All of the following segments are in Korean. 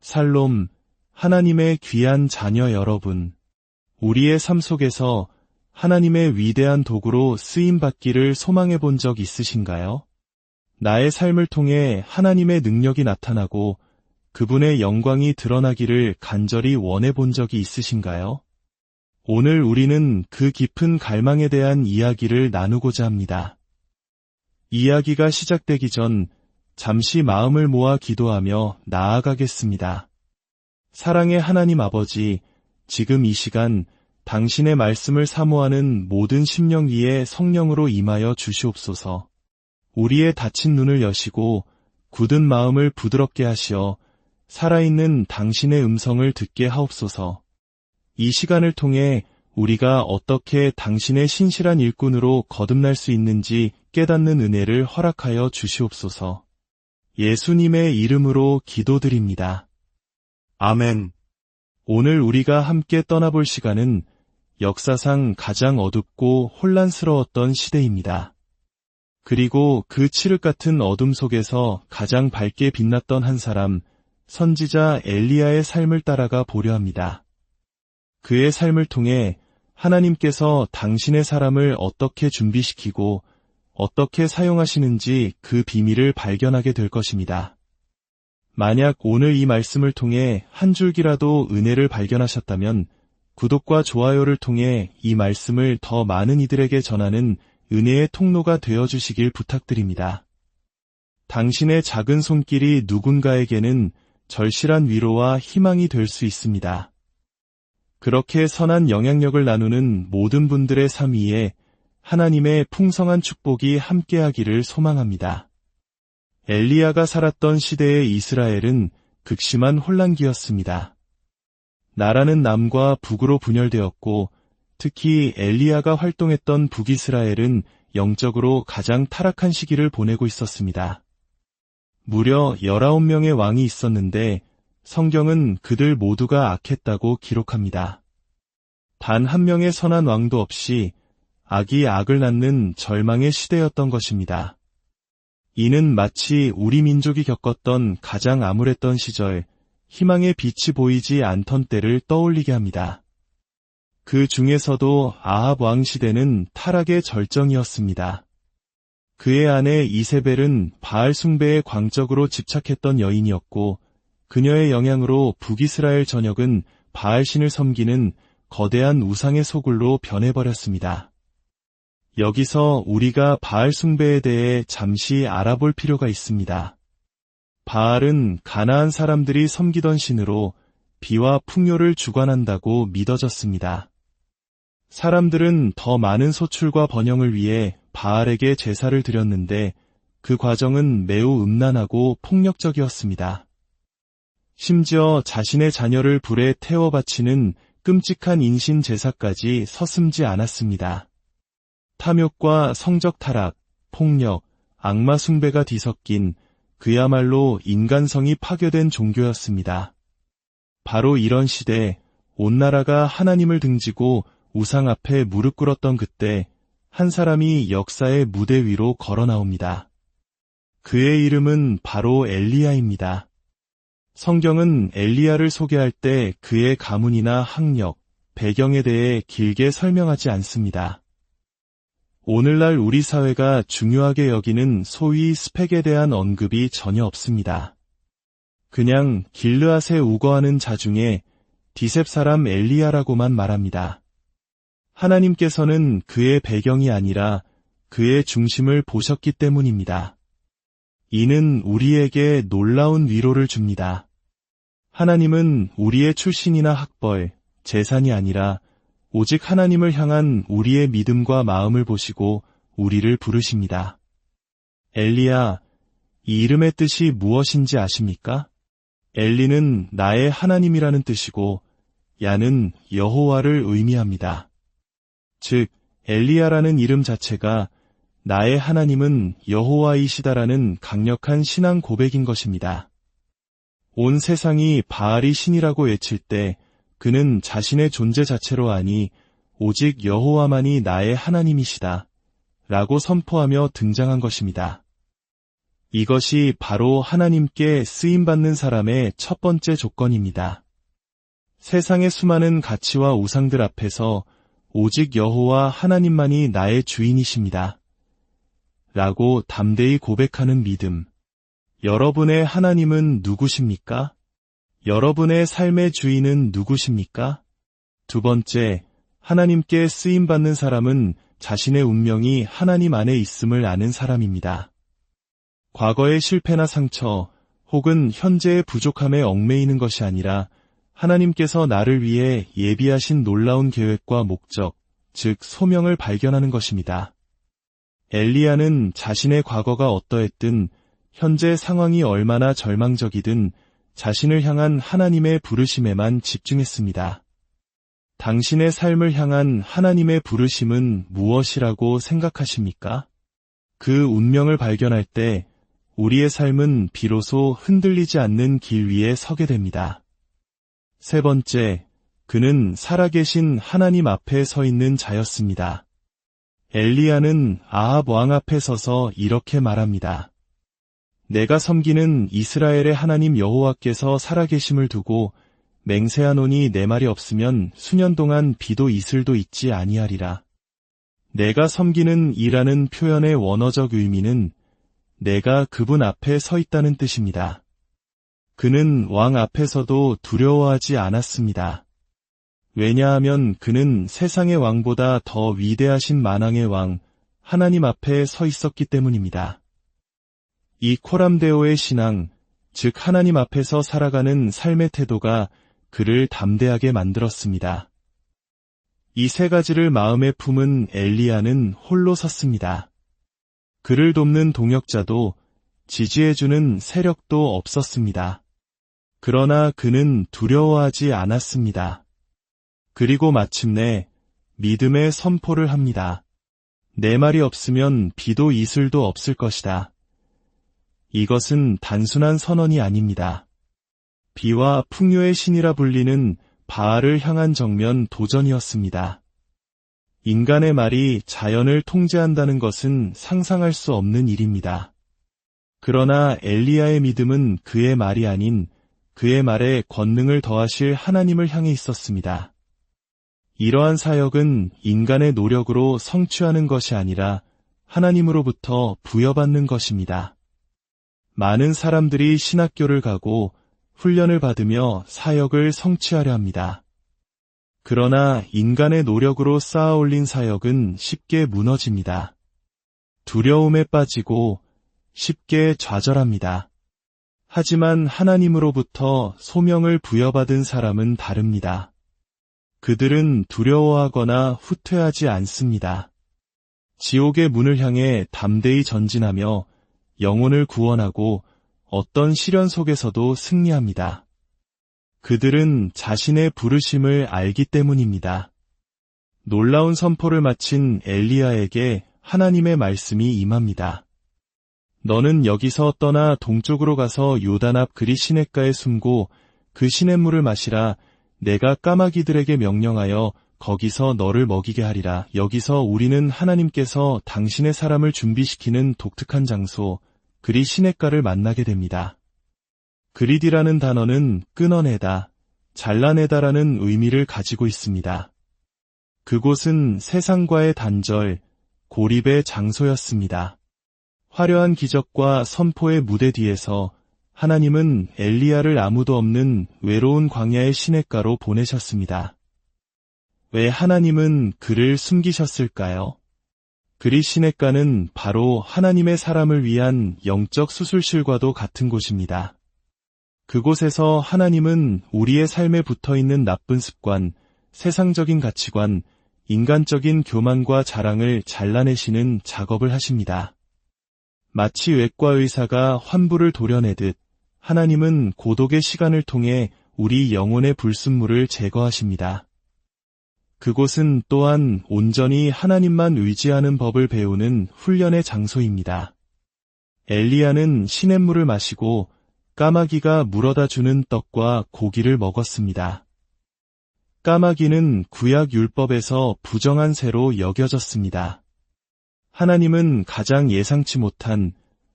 샬롬, 하나님의 귀한 자녀 여러분. 우리의 삶 속에서 하나님의 위대한 도구로 쓰임받기를 소망해 본 적 있으신가요? 나의 삶을 통해 하나님의 능력이 나타나고 그분의 영광이 드러나기를 간절히 원해 본 적이 있으신가요? 오늘 우리는 그 깊은 갈망에 대한 이야기를 나누고자 합니다. 이야기가 시작되기 전 잠시 마음을 모아 기도하며 나아가겠습니다. 사랑의 하나님 아버지, 지금 이 시간 당신의 말씀을 사모하는 모든 심령 위에 성령으로 임하여 주시옵소서. 우리의 닫힌 눈을 여시고 굳은 마음을 부드럽게 하시어 살아있는 당신의 음성을 듣게 하옵소서. 이 시간을 통해 우리가 어떻게 당신의 신실한 일꾼으로 거듭날 수 있는지 깨닫는 은혜를 허락하여 주시옵소서. 예수님의 이름으로 기도드립니다. 아멘. 오늘 우리가 함께 떠나볼 시간은 역사상 가장 어둡고 혼란스러웠던 시대입니다. 그리고 그 칠흑 같은 어둠 속에서 가장 밝게 빛났던 한 사람, 선지자 엘리야의 삶을 따라가 보려 합니다. 그의 삶을 통해 하나님께서 당신의 사람을 어떻게 준비시키고 어떻게 사용하시는지 그 비밀을 발견하게 될 것입니다. 만약 오늘 이 말씀을 통해 한 줄기라도 은혜를 발견하셨다면 구독과 좋아요를 통해 이 말씀을 더 많은 이들에게 전하는 은혜의 통로가 되어주시길 부탁드립니다. 당신의 작은 손길이 누군가에게는 절실한 위로와 희망이 될 수 있습니다. 그렇게 선한 영향력을 나누는 모든 분들의 삶 위에 하나님의 풍성한 축복이 함께하기를 소망합니다. 엘리야가 살았던 시대의 이스라엘은 극심한 혼란기였습니다. 나라는 남과 북으로 분열되었고 특히 엘리야가 활동했던 북이스라엘은 영적으로 가장 타락한 시기를 보내고 있었습니다. 무려 19명의 왕이 있었는데 성경은 그들 모두가 악했다고 기록합니다. 단 한 명의 선한 왕도 없이 악이 악을 낳는 절망의 시대였던 것입니다. 이는 마치 우리 민족이 겪었던 가장 암울했던 시절, 희망의 빛이 보이지 않던 때를 떠올리게 합니다. 그 중에서도 아합 왕 시대는 타락의 절정이었습니다. 그의 아내 이세벨은 바알 숭배에 광적으로 집착했던 여인이었고 그녀의 영향으로 북이스라엘 전역은 바알신을 섬기는 거대한 우상의 소굴로 변해버렸습니다. 여기서 우리가 바알 숭배에 대해 잠시 알아볼 필요가 있습니다. 바알은 가나안 사람들이 섬기던 신으로 비와 풍요를 주관한다고 믿어졌습니다. 사람들은 더 많은 소출과 번영을 위해 바알에게 제사를 드렸는데 그 과정은 매우 음란하고 폭력적이었습니다. 심지어 자신의 자녀를 불에 태워 바치는 끔찍한 인신 제사까지 서슴지 않았습니다. 탐욕과 성적 타락, 폭력, 악마 숭배가 뒤섞인 그야말로 인간성이 파괴된 종교였습니다. 바로 이런 시대, 온 나라가 하나님을 등지고 우상 앞에 무릎 꿇었던 그때 한 사람이 역사의 무대 위로 걸어 나옵니다. 그의 이름은 바로 엘리야입니다. 성경은 엘리야를 소개할 때 그의 가문이나 학력, 배경에 대해 길게 설명하지 않습니다. 오늘날 우리 사회가 중요하게 여기는 소위 스펙에 대한 언급이 전혀 없습니다. 그냥 길르앗에 우거하는 자 중에 디셉 사람 엘리야라고만 말합니다. 하나님께서는 그의 배경이 아니라 그의 중심을 보셨기 때문입니다. 이는 우리에게 놀라운 위로를 줍니다. 하나님은 우리의 출신이나 학벌, 재산이 아니라 오직 하나님을 향한 우리의 믿음과 마음을 보시고 우리를 부르십니다. 엘리야, 이 이름의 뜻이 무엇인지 아십니까? 엘리는 나의 하나님이라는 뜻이고 야는 여호와를 의미합니다. 즉, 엘리야라는 이름 자체가 나의 하나님은 여호와이시다라는 강력한 신앙 고백인 것입니다. 온 세상이 바알이 신이라고 외칠 때 그는 자신의 존재 자체로 아니 오직 여호와만이 나의 하나님이시다 라고 선포하며 등장한 것입니다. 이것이 바로 하나님께 쓰임받는 사람의 첫 번째 조건입니다. 세상의 수많은 가치와 우상들 앞에서 오직 여호와 하나님만이 나의 주인이십니다. 라고 담대히 고백하는 믿음. 여러분의 하나님은 누구십니까? 여러분의 삶의 주인은 누구십니까? 두 번째, 하나님께 쓰임받는 사람은 자신의 운명이 하나님 안에 있음을 아는 사람입니다. 과거의 실패나 상처, 혹은 현재의 부족함에 얽매이는 것이 아니라 하나님께서 나를 위해 예비하신 놀라운 계획과 목적, 즉 소명을 발견하는 것입니다. 엘리야는 자신의 과거가 어떠했든 현재 상황이 얼마나 절망적이든 자신을 향한 하나님의 부르심에만 집중했습니다. 당신의 삶을 향한 하나님의 부르심은 무엇이라고 생각하십니까? 그 운명을 발견할 때 우리의 삶은 비로소 흔들리지 않는 길 위에 서게 됩니다. 세 번째, 그는 살아계신 하나님 앞에 서 있는 자였습니다. 엘리야는 아합 왕 앞에 서서 이렇게 말합니다. 내가 섬기는 이스라엘의 하나님 여호와께서 살아계심을 두고 맹세하노니 내 말이 없으면 수년 동안 비도 이슬도 있지 아니하리라. 내가 섬기는 이라는 표현의 원어적 의미는 내가 그분 앞에 서 있다는 뜻입니다. 그는 왕 앞에서도 두려워하지 않았습니다. 왜냐하면 그는 세상의 왕보다 더 위대하신 만왕의 왕, 하나님 앞에 서 있었기 때문입니다. 이 코람데오의 신앙, 즉 하나님 앞에서 살아가는 삶의 태도가 그를 담대하게 만들었습니다. 이 세 가지를 마음에 품은 엘리야는 홀로 섰습니다. 그를 돕는 동역자도 지지해주는 세력도 없었습니다. 그러나 그는 두려워하지 않았습니다. 그리고 마침내 믿음의 선포를 합니다. 내 말이 없으면 비도 이슬도 없을 것이다. 이것은 단순한 선언이 아닙니다. 비와 풍요의 신이라 불리는 바알을 향한 정면 도전이었습니다. 인간의 말이 자연을 통제한다는 것은 상상할 수 없는 일입니다. 그러나 엘리야의 믿음은 그의 말이 아닌 그의 말에 권능을 더하실 하나님을 향해 있었습니다. 이러한 사역은 인간의 노력으로 성취하는 것이 아니라 하나님으로부터 부여받는 것입니다. 많은 사람들이 신학교를 가고 훈련을 받으며 사역을 성취하려 합니다. 그러나 인간의 노력으로 쌓아 올린 사역은 쉽게 무너집니다. 두려움에 빠지고 쉽게 좌절합니다. 하지만 하나님으로부터 소명을 부여받은 사람은 다릅니다. 그들은 두려워하거나 후퇴하지 않습니다. 지옥의 문을 향해 담대히 전진하며 영혼을 구원하고 어떤 시련 속에서도 승리합니다. 그들은 자신의 부르심을 알기 때문입니다. 놀라운 선포를 마친 엘리야에게 하나님의 말씀이 임합니다. 너는 여기서 떠나 동쪽으로 가서 요단 앞 그리 시냇가에 숨고 그 시냇물을 마시라. 내가 까마귀들에게 명령하여 거기서 너를 먹이게 하리라. 여기서 우리는 하나님께서 당신의 사람을 준비시키는 독특한 장소, 그리 시냇가를 만나게 됩니다. 그리디라는 단어는 끊어내다, 잘라내다라는 의미를 가지고 있습니다. 그곳은 세상과의 단절, 고립의 장소였습니다. 화려한 기적과 선포의 무대 뒤에서 하나님은 엘리야를 아무도 없는 외로운 광야의 시냇가로 보내셨습니다. 왜 하나님은 그를 숨기셨을까요? 그리 시냇가는 바로 하나님의 사람을 위한 영적 수술실과도 같은 곳입니다. 그곳에서 하나님은 우리의 삶에 붙어있는 나쁜 습관, 세상적인 가치관, 인간적인 교만과 자랑을 잘라내시는 작업을 하십니다. 마치 외과 의사가 환부를 도려내듯 하나님은 고독의 시간을 통해 우리 영혼의 불순물을 제거하십니다. 그곳은 또한 온전히 하나님만 의지하는 법을 배우는 훈련의 장소입니다. 엘리야는 시냇물을 마시고 까마귀가 물어다 주는 떡과 고기를 먹었습니다. 까마귀는 구약 율법에서 부정한 새로 여겨졌습니다. 하나님은 가장 예상치 못한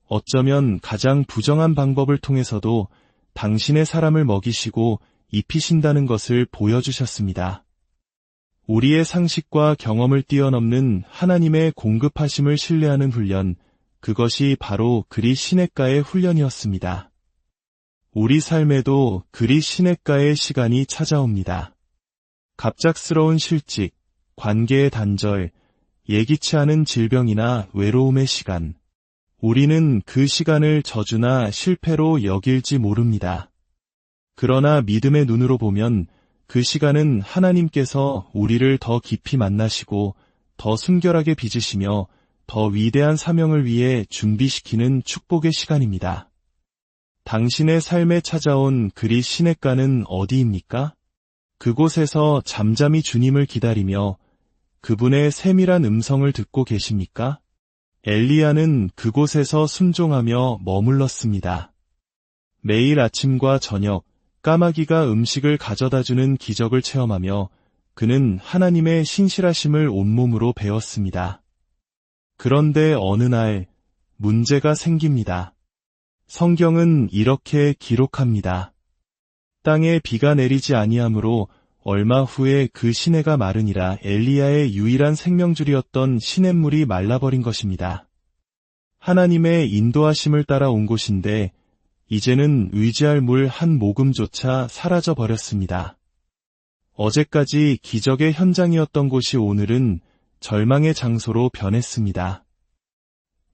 어쩌면 가장 부정한 방법을 통해서도 당신의 사람을 먹이시고 입히신다는 것을 보여주셨습니다. 우리의 상식과 경험을 뛰어넘는 하나님의 공급하심을 신뢰하는 훈련, 그것이 바로 그리 시냇가의 훈련이었습니다. 우리 삶에도 그리 시냇가의 시간이 찾아옵니다. 갑작스러운 실직, 관계의 단절, 예기치 않은 질병이나 외로움의 시간. 우리는 그 시간을 저주나 실패로 여길지 모릅니다. 그러나 믿음의 눈으로 보면 그 시간은 하나님께서 우리를 더 깊이 만나시고 더 순결하게 빚으시며 더 위대한 사명을 위해 준비시키는 축복의 시간입니다. 당신의 삶에 찾아온 그리 시냇가는 어디입니까? 그곳에서 잠잠히 주님을 기다리며 그분의 세밀한 음성을 듣고 계십니까? 엘리야는 그곳에서 순종하며 머물렀습니다. 매일 아침과 저녁, 까마귀가 음식을 가져다주는 기적을 체험하며 그는 하나님의 신실하심을 온몸으로 배웠습니다. 그런데 어느 날 문제가 생깁니다. 성경은 이렇게 기록합니다. 땅에 비가 내리지 아니하므로 얼마 후에 그 시내가 마르니라. 엘리야의 유일한 생명줄이었던 시냇물이 말라버린 것입니다. 하나님의 인도하심을 따라 온 곳인데 이제는 의지할 물 한 모금조차 사라져 버렸습니다. 어제까지 기적의 현장이었던 곳이 오늘은 절망의 장소로 변했습니다.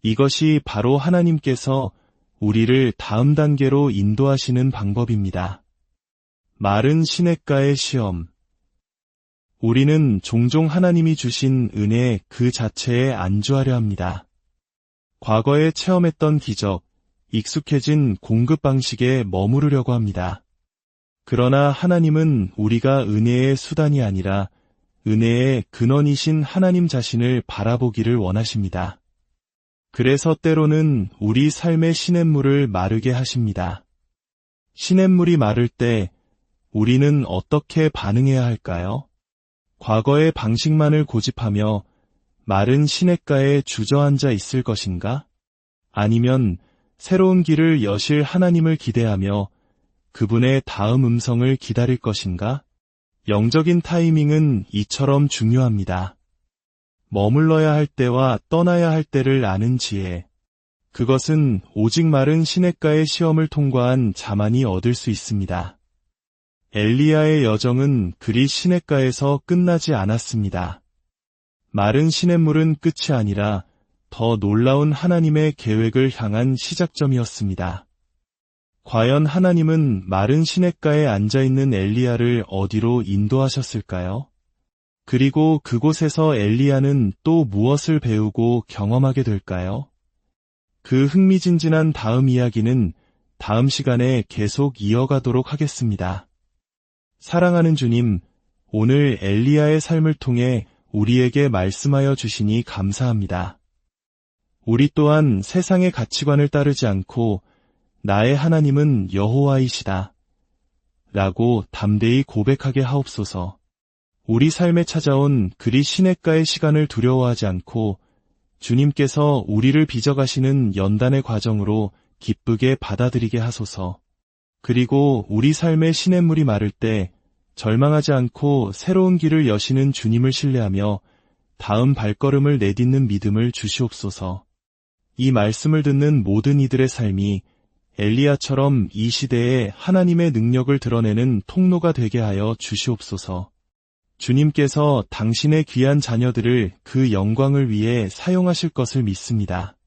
이것이 바로 하나님께서 우리를 다음 단계로 인도하시는 방법입니다. 마른 시냇가의 시험. 우리는 종종 하나님이 주신 은혜 그 자체에 안주하려 합니다. 과거에 체험했던 기적, 익숙해진 공급 방식에 머무르려고 합니다. 그러나 하나님은 우리가 은혜의 수단이 아니라 은혜의 근원이신 하나님 자신을 바라보기를 원하십니다. 그래서 때로는 우리 삶의 시냇물을 마르게 하십니다. 시냇물이 마를 때 우리는 어떻게 반응해야 할까요? 과거의 방식만을 고집하며 마른 시냇가에 주저앉아 있을 것인가? 아니면 새로운 길을 여실 하나님을 기대하며 그분의 다음 음성을 기다릴 것인가? 영적인 타이밍은 이처럼 중요합니다. 머물러야 할 때와 떠나야 할 때를 아는 지혜. 그것은 오직 마른 시냇가의 시험을 통과한 자만이 얻을 수 있습니다. 엘리야의 여정은 그리 시냇가에서 끝나지 않았습니다. 마른 시냇물은 끝이 아니라 더 놀라운 하나님의 계획을 향한 시작점이었습니다. 과연 하나님은 마른 시냇가에 앉아있는 엘리야를 어디로 인도하셨을까요? 그리고 그곳에서 엘리야는 또 무엇을 배우고 경험하게 될까요? 그 흥미진진한 다음 이야기는 다음 시간에 계속 이어가도록 하겠습니다. 사랑하는 주님, 오늘 엘리야의 삶을 통해 우리에게 말씀하여 주시니 감사합니다. 우리 또한 세상의 가치관을 따르지 않고 나의 하나님은 여호와이시다 라고 담대히 고백하게 하옵소서. 우리 삶에 찾아온 그리 시냇가의 시간을 두려워하지 않고 주님께서 우리를 빚어가시는 연단의 과정으로 기쁘게 받아들이게 하소서. 그리고 우리 삶의 시냇물이 마를 때 절망하지 않고 새로운 길을 여시는 주님을 신뢰하며 다음 발걸음을 내딛는 믿음을 주시옵소서. 이 말씀을 듣는 모든 이들의 삶이 엘리야처럼 이 시대에 하나님의 능력을 드러내는 통로가 되게 하여 주시옵소서. 주님께서 당신의 귀한 자녀들을 그 영광을 위해 사용하실 것을 믿습니다.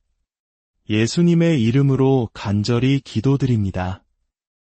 예수님의 이름으로 간절히 기도드립니다.